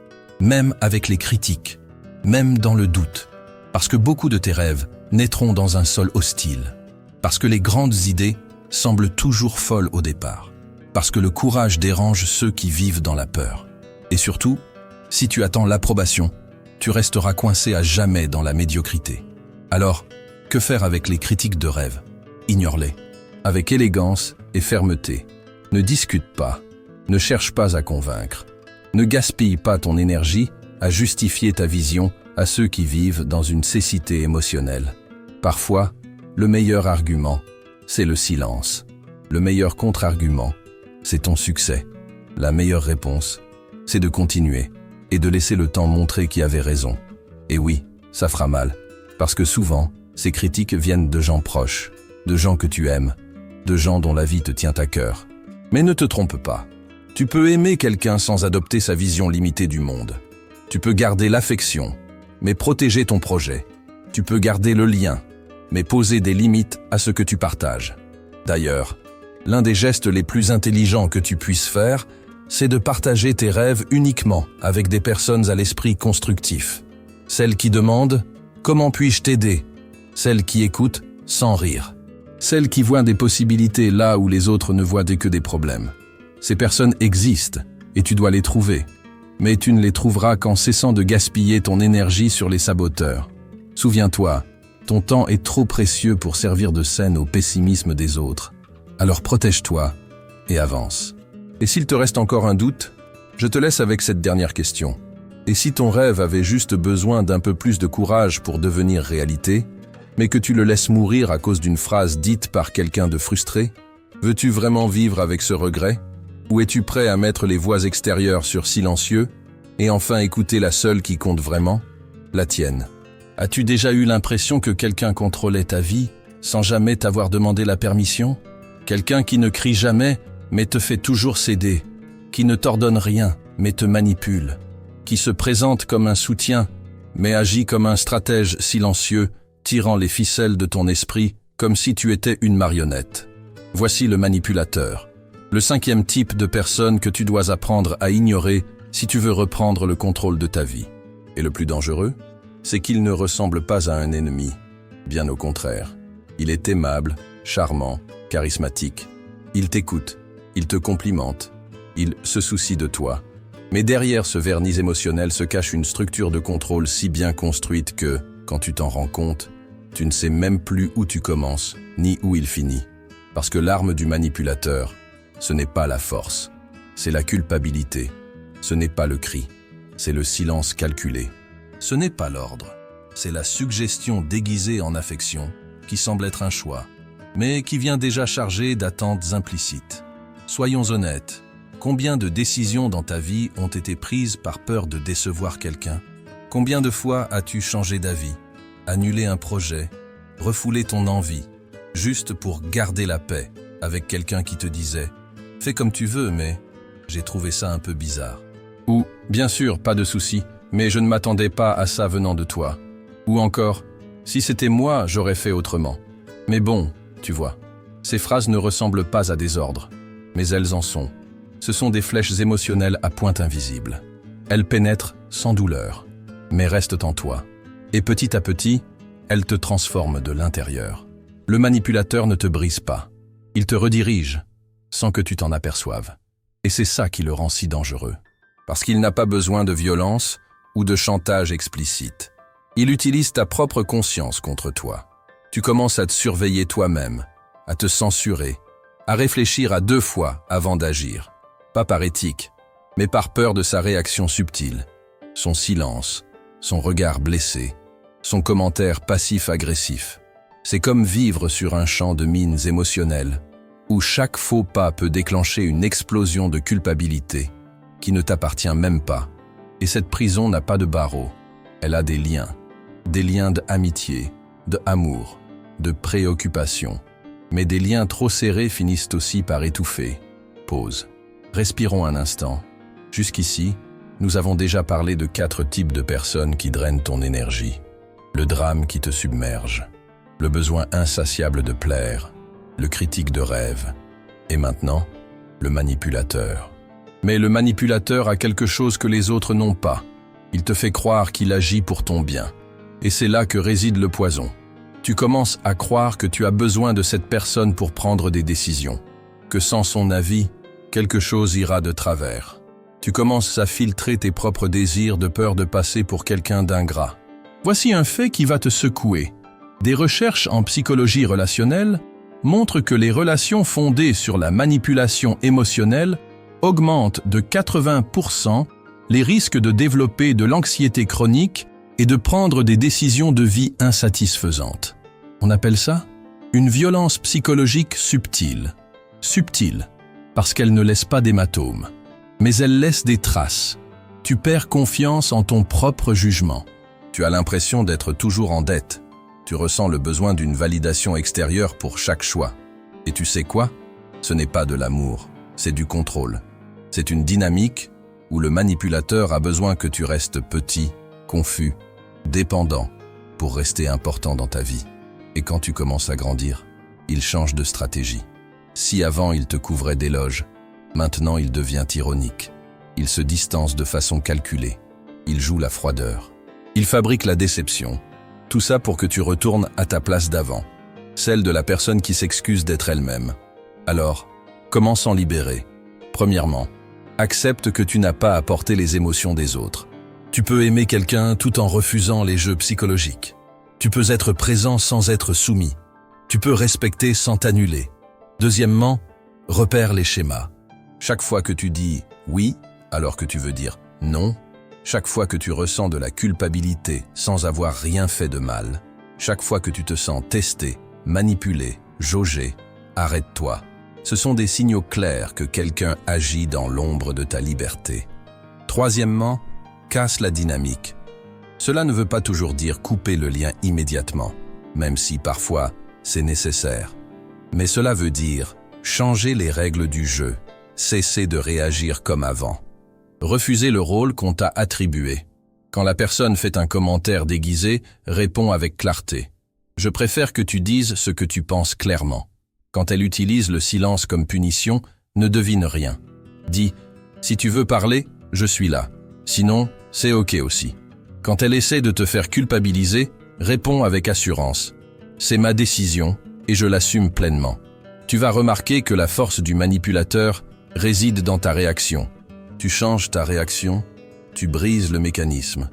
même avec les critiques, même dans le doute. Parce que beaucoup de tes rêves naîtront dans un sol hostile. Parce que les grandes idées semblent toujours folles au départ. Parce que le courage dérange ceux qui vivent dans la peur. Et surtout, si tu attends l'approbation, tu resteras coincé à jamais dans la médiocrité. Alors, que faire avec les critiques de rêve? Ignore-les. Avec élégance et fermeté. Ne discute pas. Ne cherche pas à convaincre. Ne gaspille pas ton énergie à justifier ta vision à ceux qui vivent dans une cécité émotionnelle. Parfois, le meilleur argument, c'est le silence. Le meilleur contre-argument, c'est ton succès. La meilleure réponse, c'est de continuer et de laisser le temps montrer qui avait raison. Et oui, ça fera mal. Parce que souvent, ces critiques viennent de gens proches, de gens que tu aimes, de gens dont la vie te tient à cœur. Mais ne te trompe pas. Tu peux aimer quelqu'un sans adopter sa vision limitée du monde. Tu peux garder l'affection, mais protéger ton projet. Tu peux garder le lien, mais poser des limites à ce que tu partages. D'ailleurs, L'un des gestes les plus intelligents que tu puisses faire, c'est de partager tes rêves uniquement avec des personnes à l'esprit constructif. Celles qui demandent « Comment puis-je t'aider ?» Celles qui écoutent sans rire. Celles qui voient des possibilités là où les autres ne voient que des problèmes. Ces personnes existent et tu dois les trouver. Mais tu ne les trouveras qu'en cessant de gaspiller ton énergie sur les saboteurs. Souviens-toi, ton temps est trop précieux pour servir de scène au pessimisme des autres. Alors protège-toi et avance. Et s'il te reste encore un doute, je te laisse avec cette dernière question. Et si ton rêve avait juste besoin d'un peu plus de courage pour devenir réalité, mais que tu le laisses mourir à cause d'une phrase dite par quelqu'un de frustré, veux-tu vraiment vivre avec ce regret? Ou es-tu prêt à mettre les voix extérieures sur silencieux et enfin écouter la seule qui compte vraiment, la tienne? As-tu déjà eu l'impression que quelqu'un contrôlait ta vie sans jamais t'avoir demandé la permission? Quelqu'un qui ne crie jamais mais te fait toujours céder, qui ne t'ordonne rien mais te manipule, qui se présente comme un soutien mais agit comme un stratège silencieux, tirant les ficelles de ton esprit comme si tu étais une marionnette. Voici le manipulateur. Le 5e type de personne que tu dois apprendre à ignorer si tu veux reprendre le contrôle de ta vie. Et le plus dangereux, c'est qu'il ne ressemble pas à un ennemi. Bien au contraire. Il est aimable, charmant, charismatique. Il t'écoute, il te complimente, il se soucie de toi. Mais derrière ce vernis émotionnel se cache une structure de contrôle si bien construite que, quand tu t'en rends compte, tu ne sais même plus où tu commences, ni où il finit. Parce que l'arme du manipulateur, ce n'est pas la force, c'est la culpabilité. Ce n'est pas le cri, c'est le silence calculé. Ce n'est pas l'ordre, c'est la suggestion déguisée en affection qui semble être un choix, mais qui vient déjà chargée d'attentes implicites. Soyons honnêtes, combien de décisions dans ta vie ont été prises par peur de décevoir quelqu'un? Combien de fois as-tu changé d'avis, annulé un projet, refoulé ton envie, juste pour garder la paix avec quelqu'un qui te disait « Fais comme tu veux, mais j'ai trouvé ça un peu bizarre ». Ou « Bien sûr, pas de souci, mais je ne m'attendais pas à ça venant de toi ». Ou encore « Si c'était moi, j'aurais fait autrement ». Mais bon, tu vois, ces phrases ne ressemblent pas à des ordres, mais elles en sont. Ce sont des flèches émotionnelles à pointe invisible. Elles pénètrent sans douleur, mais restent en toi. Et petit à petit, elles te transforment de l'intérieur. Le manipulateur ne te brise pas. Il te redirige, sans que tu t'en aperçoives. Et c'est ça qui le rend si dangereux. Parce qu'il n'a pas besoin de violence ou de chantage explicite. Il utilise ta propre conscience contre toi. Tu commences à te surveiller toi-même, à te censurer, à réfléchir à 2 fois avant d'agir. Pas par éthique, mais par peur de sa réaction subtile. Son silence, son regard blessé, son commentaire passif-agressif. C'est comme vivre sur un champ de mines émotionnelles, où chaque faux pas peut déclencher une explosion de culpabilité qui ne t'appartient même pas. Et cette prison n'a pas de barreaux, elle a des liens d'amitié, d'amour, de préoccupation. Mais des liens trop serrés finissent aussi par étouffer. Pause. Respirons un instant. Jusqu'ici, nous avons déjà parlé de 4 types de personnes qui drainent ton énergie. Le drame qui te submerge, le besoin insatiable de plaire, le critique de rêve, et maintenant, le manipulateur. Mais le manipulateur a quelque chose que les autres n'ont pas. Il te fait croire qu'il agit pour ton bien. Et c'est là que réside le poison. Tu commences à croire que tu as besoin de cette personne pour prendre des décisions, que sans son avis, quelque chose ira de travers. Tu commences à filtrer tes propres désirs de peur de passer pour quelqu'un d'ingrat. Voici un fait qui va te secouer. Des recherches en psychologie relationnelle montrent que les relations fondées sur la manipulation émotionnelle augmentent de 80% les risques de développer de l'anxiété chronique et de prendre des décisions de vie insatisfaisantes. On appelle ça une violence psychologique subtile. Subtile, parce qu'elle ne laisse pas d'hématomes, mais elle laisse des traces. Tu perds confiance en ton propre jugement. Tu as l'impression d'être toujours en dette. Tu ressens le besoin d'une validation extérieure pour chaque choix. Et tu sais quoi? Ce n'est pas de l'amour, c'est du contrôle. C'est une dynamique où le manipulateur a besoin que tu restes petit, confus, dépendant, pour rester important dans ta vie. Et quand tu commences à grandir, il change de stratégie. Si avant il te couvrait d'éloges, maintenant il devient ironique. Il se distance de façon calculée. Il joue la froideur. Il fabrique la déception. Tout ça pour que tu retournes à ta place d'avant, celle de la personne qui s'excuse d'être elle-même. Alors, comment s'en libérer? Premièrement, accepte que tu n'as pas à porter les émotions des autres. Tu peux aimer quelqu'un tout en refusant les jeux psychologiques. Tu peux être présent sans être soumis. Tu peux respecter sans t'annuler. Deuxièmement, repère les schémas. Chaque fois que tu dis « oui » alors que tu veux dire « non », chaque fois que tu ressens de la culpabilité sans avoir rien fait de mal, chaque fois que tu te sens testé, manipulé, jaugé, arrête-toi. Ce sont des signaux clairs que quelqu'un agit dans l'ombre de ta liberté. Troisièmement, casse la dynamique. Cela ne veut pas toujours dire couper le lien immédiatement, même si parfois c'est nécessaire. Mais cela veut dire changer les règles du jeu, cesser de réagir comme avant. Refuser le rôle qu'on t'a attribué. Quand la personne fait un commentaire déguisé, réponds avec clarté. Je préfère que tu dises ce que tu penses clairement. Quand elle utilise le silence comme punition, ne devine rien. Dis « Si tu veux parler, je suis là. Sinon, c'est ok aussi. » Quand elle essaie de te faire culpabiliser, réponds avec assurance. C'est ma décision et je l'assume pleinement. Tu vas remarquer que la force du manipulateur réside dans ta réaction. Tu changes ta réaction, tu brises le mécanisme.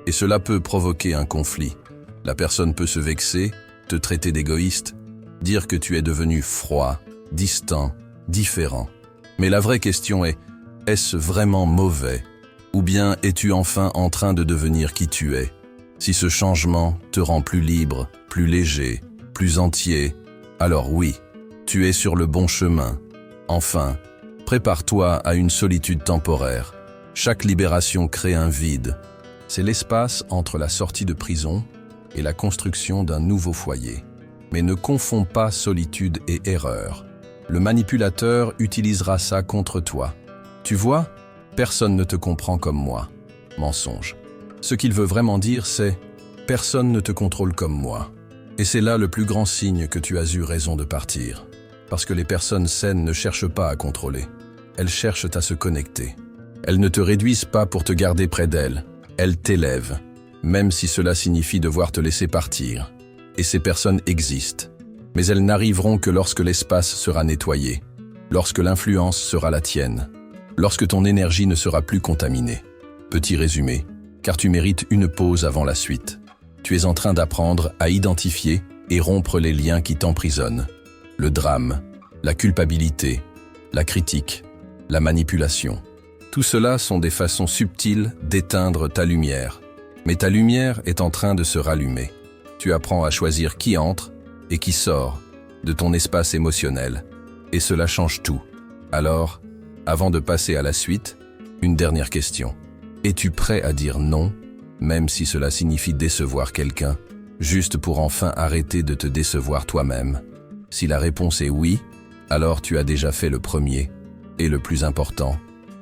Et cela peut provoquer un conflit. La personne peut se vexer, te traiter d'égoïste, dire que tu es devenu froid, distant, différent. Mais la vraie question est, est-ce vraiment mauvais? Ou bien es-tu enfin en train de devenir qui tu es? Si ce changement te rend plus libre, plus léger, plus entier, alors oui, tu es sur le bon chemin. Enfin, prépare-toi à une solitude temporaire. Chaque libération crée un vide. C'est l'espace entre la sortie de prison et la construction d'un nouveau foyer. Mais ne confonds pas solitude et erreur. Le manipulateur utilisera ça contre toi. Tu vois, personne ne te comprend comme moi. Mensonge. Ce qu'il veut vraiment dire, c'est « personne ne te contrôle comme moi ». Et c'est là le plus grand signe que tu as eu raison de partir. Parce que les personnes saines ne cherchent pas à contrôler. Elles cherchent à se connecter. Elles ne te réduisent pas pour te garder près d'elles. Elles t'élèvent, même si cela signifie devoir te laisser partir. Et ces personnes existent. Mais elles n'arriveront que lorsque l'espace sera nettoyé, lorsque l'influence sera la tienne, lorsque ton énergie ne sera plus contaminée. Petit résumé, car tu mérites une pause avant la suite. Tu es en train d'apprendre à identifier et rompre les liens qui t'emprisonnent. Le drame, la culpabilité, la critique, la manipulation. Tout cela sont des façons subtiles d'éteindre ta lumière. Mais ta lumière est en train de se rallumer. Tu apprends à choisir qui entre et qui sort de ton espace émotionnel. Et cela change tout. Alors, avant de passer à la suite, une dernière question. Es-tu prêt à dire non, même si cela signifie décevoir quelqu'un, juste pour enfin arrêter de te décevoir toi-même? Si la réponse est oui, alors tu as déjà fait le premier, et le plus important,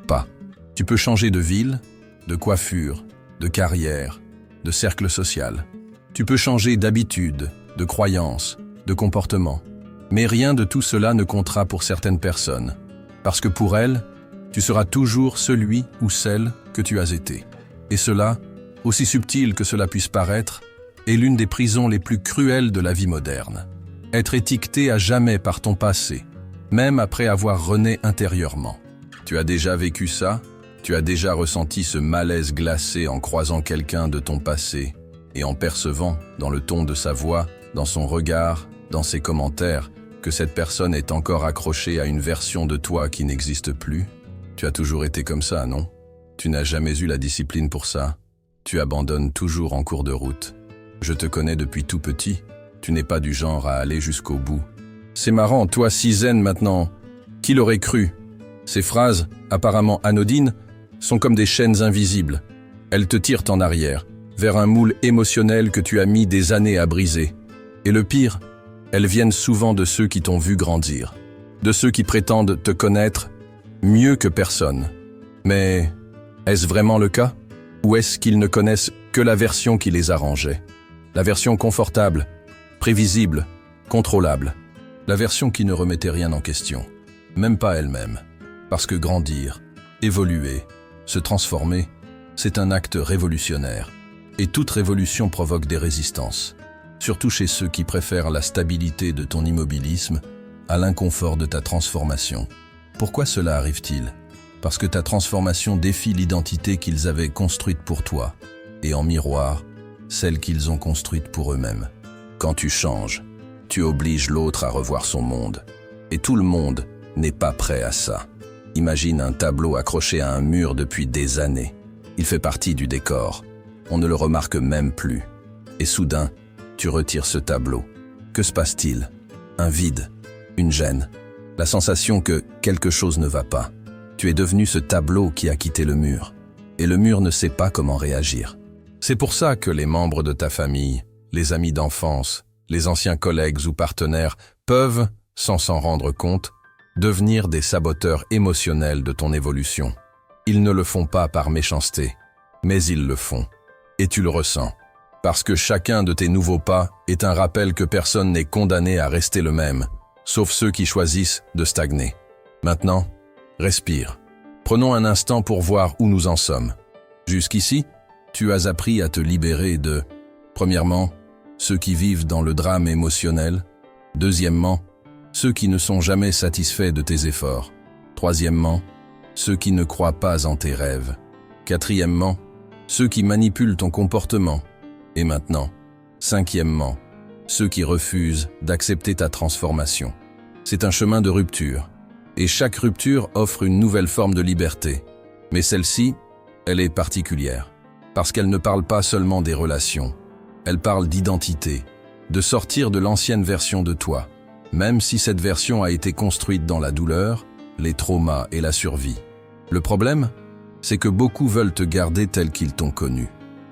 pas. Tu peux changer de ville, de coiffure, de carrière, de cercle social. Tu peux changer d'habitude, de croyance, de comportement. Mais rien de tout cela ne comptera pour certaines personnes, parce que pour elles, tu seras toujours celui ou celle que tu as été. Et cela, aussi subtil que cela puisse paraître, est l'une des prisons les plus cruelles de la vie moderne. Être étiqueté à jamais par ton passé, même après avoir rené intérieurement. Tu as déjà vécu ça? Tu as déjà ressenti ce malaise glacé en croisant quelqu'un de ton passé et en percevant, dans le ton de sa voix, dans son regard, dans ses commentaires, que cette personne est encore accrochée à une version de toi qui n'existe plus? Tu as toujours été comme ça, non? Tu n'as jamais eu la discipline pour ça. Tu abandonnes toujours en cours de route. Je te connais depuis tout petit. Tu n'es pas du genre à aller jusqu'au bout. C'est marrant, toi si zen maintenant. Qui l'aurait cru? Ces phrases, apparemment anodines, sont comme des chaînes invisibles. Elles te tirent en arrière, vers un moule émotionnel que tu as mis des années à briser. Et le pire, elles viennent souvent de ceux qui t'ont vu grandir, de ceux qui prétendent te connaître mieux que personne. Mais est-ce vraiment le cas? Ou est-ce qu'ils ne connaissent que la version qui les arrangeait? La version confortable, prévisible, contrôlable. La version qui ne remettait rien en question, même pas elle-même. Parce que grandir, évoluer, se transformer, c'est un acte révolutionnaire. Et toute révolution provoque des résistances, surtout chez ceux qui préfèrent la stabilité de ton immobilisme à l'inconfort de ta transformation. Pourquoi cela arrive-t-il? Parce que ta transformation défie l'identité qu'ils avaient construite pour toi, et en miroir, celle qu'ils ont construite pour eux-mêmes. Quand tu changes, tu obliges l'autre à revoir son monde. Et tout le monde n'est pas prêt à ça. Imagine un tableau accroché à un mur depuis des années. Il fait partie du décor. On ne le remarque même plus. Et soudain, tu retires ce tableau. Que se passe-t-il? Un vide, une gêne, la sensation que quelque chose ne va pas. Tu es devenu ce tableau qui a quitté le mur. Et le mur ne sait pas comment réagir. C'est pour ça que les membres de ta famille, les amis d'enfance, les anciens collègues ou partenaires peuvent, sans s'en rendre compte, devenir des saboteurs émotionnels de ton évolution. Ils ne le font pas par méchanceté, mais ils le font. Et tu le ressens. Parce que chacun de tes nouveaux pas est un rappel que personne n'est condamné à rester le même, sauf ceux qui choisissent de stagner. Maintenant, respire. Prenons un instant pour voir où nous en sommes. Jusqu'ici, tu as appris à te libérer de, premièrement, ceux qui vivent dans le drame émotionnel. Deuxièmement, ceux qui ne sont jamais satisfaits de tes efforts. Troisièmement, ceux qui ne croient pas en tes rêves. Quatrièmement, ceux qui manipulent ton comportement. Et maintenant, cinquièmement, ceux qui refusent d'accepter ta transformation. C'est un chemin de rupture. Et chaque rupture offre une nouvelle forme de liberté. Mais celle-ci, elle est particulière. Parce qu'elle ne parle pas seulement des relations. Elle parle d'identité, de sortir de l'ancienne version de toi. Même si cette version a été construite dans la douleur, les traumas et la survie. Le problème, c'est que beaucoup veulent te garder tel qu'ils t'ont connu,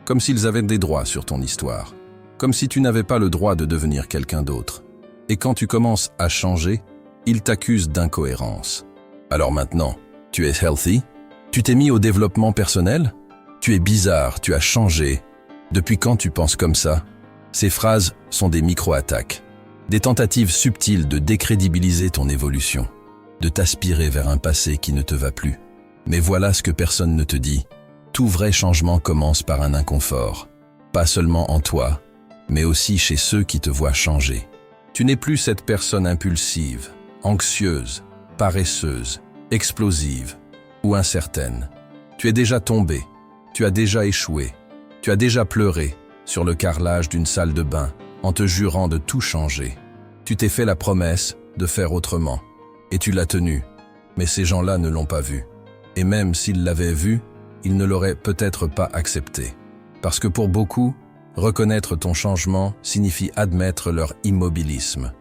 comme s'ils avaient des droits sur ton histoire, comme si tu n'avais pas le droit de devenir quelqu'un d'autre. Et quand tu commences à changer, ils t'accusent d'incohérence. Alors maintenant, tu es healthy? Tu t'es mis au développement personnel? Tu es bizarre, tu as changé. Depuis quand tu penses comme ça? Ces phrases sont des micro-attaques. Des tentatives subtiles de décrédibiliser ton évolution, de t'aspirer vers un passé qui ne te va plus. Mais voilà ce que personne ne te dit. Tout vrai changement commence par un inconfort. Pas seulement en toi, mais aussi chez ceux qui te voient changer. Tu n'es plus cette personne impulsive, anxieuse, paresseuse, explosive ou incertaine. Tu es déjà tombé, tu as déjà échoué, tu as déjà pleuré sur le carrelage d'une salle de bain en te jurant de tout changer. Tu t'es fait la promesse de faire autrement, et tu l'as tenue, mais ces gens-là ne l'ont pas vu. Et même s'ils l'avaient vu, ils ne l'auraient peut-être pas accepté. Parce que pour beaucoup, reconnaître ton changement signifie admettre leur immobilisme.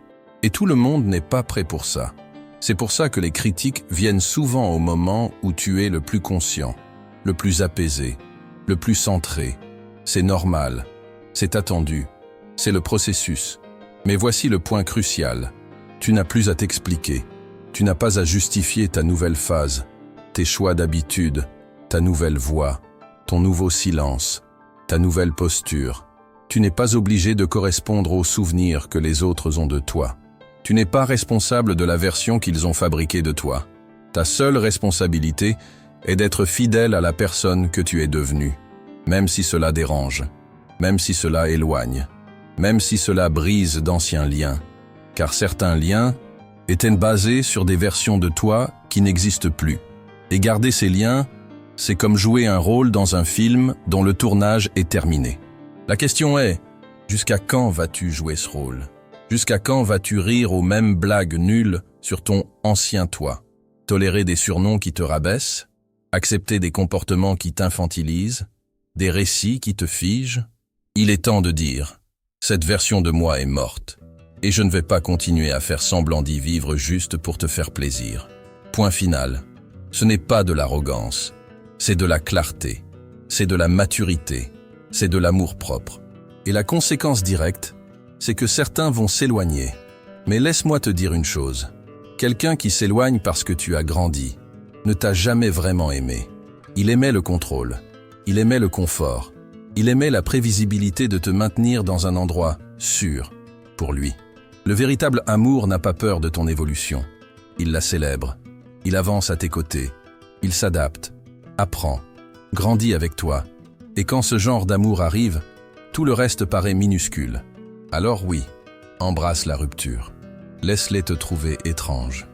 Et tout le monde n'est pas prêt pour ça. C'est pour ça que les critiques viennent souvent au moment où tu es le plus conscient, le plus apaisé, le plus centré. C'est normal, c'est attendu, c'est le processus. Mais voici le point crucial. Tu n'as plus à t'expliquer. Tu n'as pas à justifier ta nouvelle phase, tes choix d'habitude, ta nouvelle voix, ton nouveau silence, ta nouvelle posture. Tu n'es pas obligé de correspondre aux souvenirs que les autres ont de toi. Tu n'es pas responsable de la version qu'ils ont fabriquée de toi. Ta seule responsabilité est d'être fidèle à la personne que tu es devenue, même si cela dérange, même si cela éloigne, même si cela brise d'anciens liens, car certains liens étaient basés sur des versions de toi qui n'existent plus. Et garder ces liens, c'est comme jouer un rôle dans un film dont le tournage est terminé. La question est, jusqu'à quand vas-tu jouer ce rôle? Jusqu'à quand vas-tu rire aux mêmes blagues nulles sur ton ancien toi? Tolérer des surnoms qui te rabaissent? Accepter des comportements qui t'infantilisent? Des récits qui te figent? Il est temps de dire, cette version de moi est morte, et je ne vais pas continuer à faire semblant d'y vivre juste pour te faire plaisir. Point final. Ce n'est pas de l'arrogance, c'est de la clarté, c'est de la maturité, c'est de l'amour-propre. Et la conséquence directe, c'est que certains vont s'éloigner. Mais laisse-moi te dire une chose. Quelqu'un qui s'éloigne parce que tu as grandi ne t'a jamais vraiment aimé. Il aimait le contrôle, il aimait le confort, il aimait la prévisibilité de te maintenir dans un endroit sûr pour lui. Le véritable amour n'a pas peur de ton évolution. Il la célèbre. Il avance à tes côtés. Il s'adapte, apprend, grandit avec toi. Et quand ce genre d'amour arrive, tout le reste paraît minuscule. Alors oui, embrasse la rupture. Laisse-les te trouver étrange,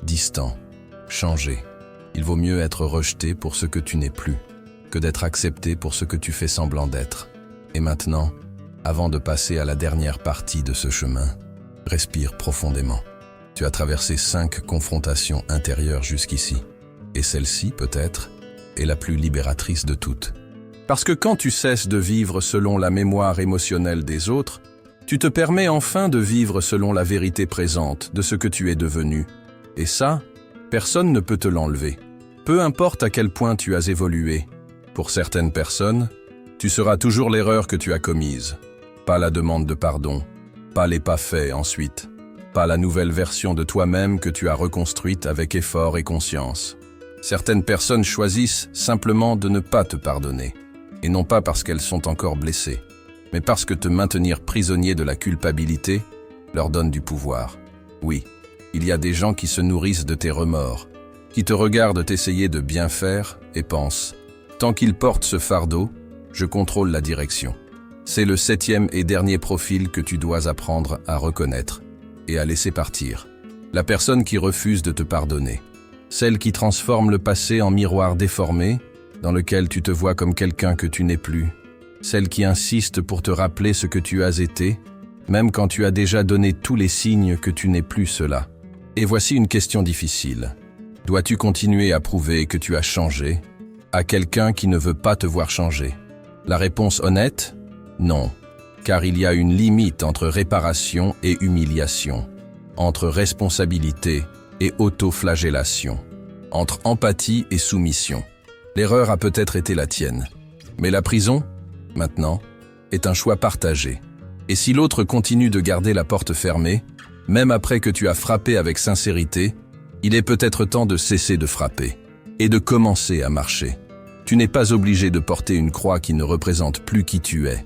distant, changé. Il vaut mieux être rejeté pour ce que tu n'es plus, que d'être accepté pour ce que tu fais semblant d'être. Et maintenant, avant de passer à la dernière partie de ce chemin, respire profondément. Tu as traversé 5 confrontations intérieures jusqu'ici. Et celle-ci, peut-être, est la plus libératrice de toutes. Parce que quand tu cesses de vivre selon la mémoire émotionnelle des autres, tu te permets enfin de vivre selon la vérité présente de ce que tu es devenu. Et ça, personne ne peut te l'enlever. Peu importe à quel point tu as évolué. Pour certaines personnes, tu seras toujours l'erreur que tu as commise. Pas la demande de pardon, pas les pas faits ensuite, pas la nouvelle version de toi-même que tu as reconstruite avec effort et conscience. Certaines personnes choisissent simplement de ne pas te pardonner, et non pas parce qu'elles sont encore blessées, mais parce que te maintenir prisonnier de la culpabilité leur donne du pouvoir. Oui, il y a des gens qui se nourrissent de tes remords, qui te regardent t'essayer de bien faire et pensent « Tant qu'ils portent ce fardeau, je contrôle la direction ». C'est le 7e et dernier profil que tu dois apprendre à reconnaître et à laisser partir. La personne qui refuse de te pardonner. Celle qui transforme le passé en miroir déformé, dans lequel tu te vois comme quelqu'un que tu n'es plus. Celle qui insiste pour te rappeler ce que tu as été, même quand tu as déjà donné tous les signes que tu n'es plus cela. Et voici une question difficile. Dois-tu continuer à prouver que tu as changé à quelqu'un qui ne veut pas te voir changer? La réponse honnête? Non. Car il y a une limite entre réparation et humiliation, entre responsabilité et autoflagellation, entre empathie et soumission. L'erreur a peut-être été la tienne, mais la prison, maintenant, est un choix partagé. Et si l'autre continue de garder la porte fermée, même après que tu as frappé avec sincérité, il est peut-être temps de cesser de frapper et de commencer à marcher. Tu n'es pas obligé de porter une croix qui ne représente plus qui tu es.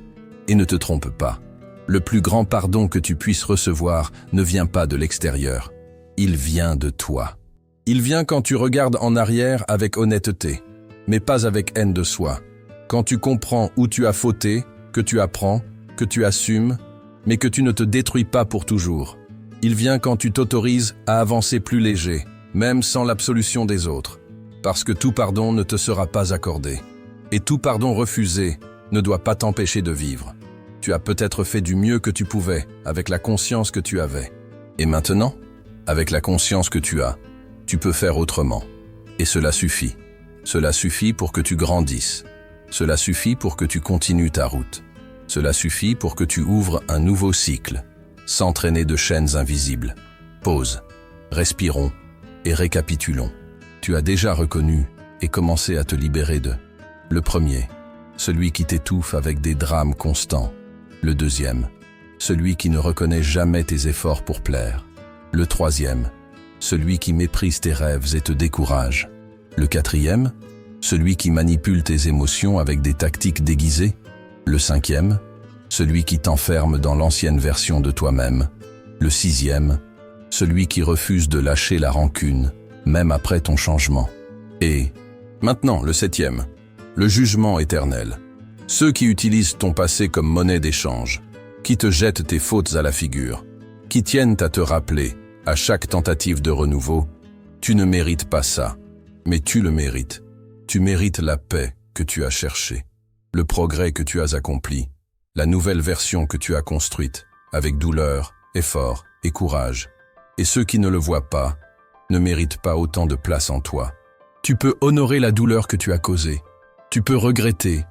Et ne te trompe pas, le plus grand pardon que tu puisses recevoir ne vient pas de l'extérieur. Il vient de toi. Il vient quand tu regardes en arrière avec honnêteté, mais pas avec haine de soi. Quand tu comprends où tu as fauté, que tu apprends, que tu assumes, mais que tu ne te détruis pas pour toujours. Il vient quand tu t'autorises à avancer plus léger, même sans l'absolution des autres, parce que tout pardon ne te sera pas accordé. Et tout pardon refusé ne doit pas t'empêcher de vivre. Tu as peut-être fait du mieux que tu pouvais, avec la conscience que tu avais. Et maintenant, avec la conscience que tu as, tu peux faire autrement. Et cela suffit. Cela suffit pour que tu grandisses. Cela suffit pour que tu continues ta route. Cela suffit pour que tu ouvres un nouveau cycle, sans traîner de chaînes invisibles. Pause, respirons et récapitulons. Tu as déjà reconnu et commencé à te libérer de le premier, celui qui t'étouffe avec des drames constants. Le deuxième, celui qui ne reconnaît jamais tes efforts pour plaire. Le troisième, celui qui méprise tes rêves et te décourage. Le quatrième, celui qui manipule tes émotions avec des tactiques déguisées. Le cinquième, celui qui t'enferme dans l'ancienne version de toi-même. Le sixième, celui qui refuse de lâcher la rancune, même après ton changement. Et maintenant, le septième, le jugement éternel. Ceux qui utilisent ton passé comme monnaie d'échange, qui te jettent tes fautes à la figure, qui tiennent à te rappeler, à chaque tentative de renouveau, tu ne mérites pas ça, mais tu le mérites. Tu mérites la paix que tu as cherchée, le progrès que tu as accompli, la nouvelle version que tu as construite, avec douleur, effort et courage. Et ceux qui ne le voient pas, ne méritent pas autant de place en toi. Tu peux honorer la douleur que tu as causée, tu peux regretter,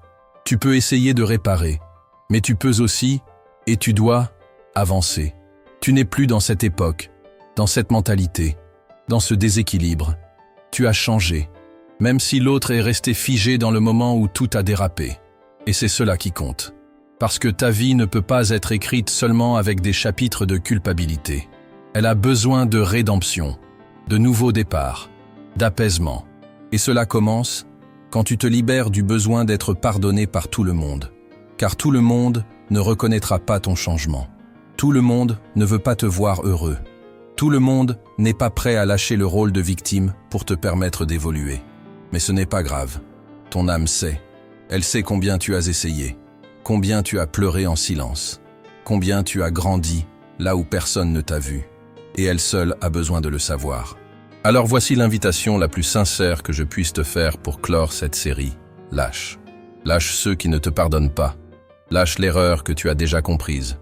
tu peux essayer de réparer, mais tu peux aussi, et tu dois, avancer. Tu n'es plus dans cette époque, dans cette mentalité, dans ce déséquilibre. Tu as changé, même si l'autre est resté figé dans le moment où tout a dérapé. Et c'est cela qui compte. Parce que ta vie ne peut pas être écrite seulement avec des chapitres de culpabilité. Elle a besoin de rédemption, de nouveaux départs, d'apaisement. Et cela commence quand tu te libères du besoin d'être pardonné par tout le monde. Car tout le monde ne reconnaîtra pas ton changement. Tout le monde ne veut pas te voir heureux. Tout le monde n'est pas prêt à lâcher le rôle de victime pour te permettre d'évoluer. Mais ce n'est pas grave. Ton âme sait. Elle sait combien tu as essayé, combien tu as pleuré en silence, combien tu as grandi là où personne ne t'a vu. Et elle seule a besoin de le savoir. Alors voici l'invitation la plus sincère que je puisse te faire pour clore cette série. Lâche. Lâche ceux qui ne te pardonnent pas. Lâche l'erreur que tu as déjà comprise.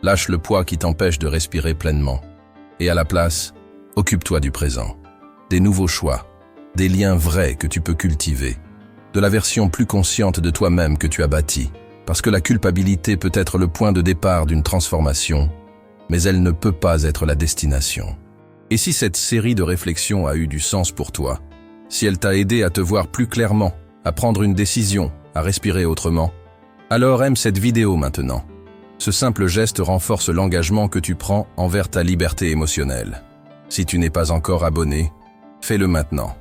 Lâche le poids qui t'empêche de respirer pleinement. Et à la place, occupe-toi du présent. Des nouveaux choix, des liens vrais que tu peux cultiver, de la version plus consciente de toi-même que tu as bâtie. Parce que la culpabilité peut être le point de départ d'une transformation, mais elle ne peut pas être la destination. Et si cette série de réflexions a eu du sens pour toi, si elle t'a aidé à te voir plus clairement, à prendre une décision, à respirer autrement, alors aime cette vidéo maintenant. Ce simple geste renforce l'engagement que tu prends envers ta liberté émotionnelle. Si tu n'es pas encore abonné, fais-le maintenant.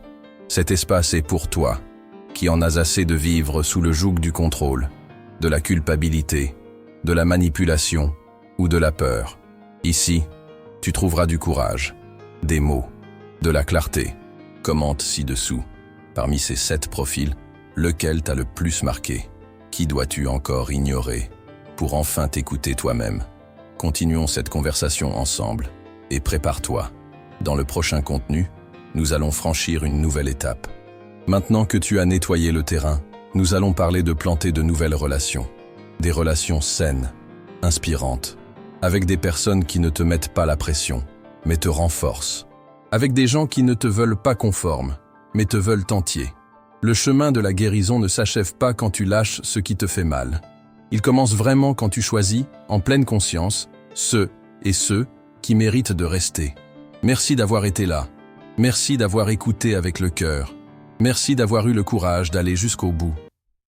Cet espace est pour toi, qui en as assez de vivre sous le joug du contrôle, de la culpabilité, de la manipulation ou de la peur. Ici, tu trouveras du courage, des mots, de la clarté. Commente ci-dessous, parmi ces 7 profils, lequel t'a le plus marqué? Qui dois-tu encore ignorer pour enfin t'écouter toi-même? Continuons cette conversation ensemble et prépare-toi. Dans le prochain contenu, nous allons franchir une nouvelle étape. Maintenant que tu as nettoyé le terrain, nous allons parler de planter de nouvelles relations. Des relations saines, inspirantes, avec des personnes qui ne te mettent pas la pression, mais te renforcent. Avec des gens qui ne te veulent pas conforme, mais te veulent entier. Le chemin de la guérison ne s'achève pas quand tu lâches ce qui te fait mal. Il commence vraiment quand tu choisis, en pleine conscience, ceux qui méritent de rester. Merci d'avoir été là. Merci d'avoir écouté avec le cœur. Merci d'avoir eu le courage d'aller jusqu'au bout.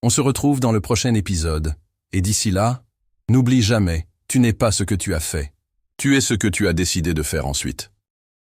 On se retrouve dans le prochain épisode. Et d'ici là, n'oublie jamais, tu n'es pas ce que tu as fait. Tu es ce que tu as décidé de faire ensuite.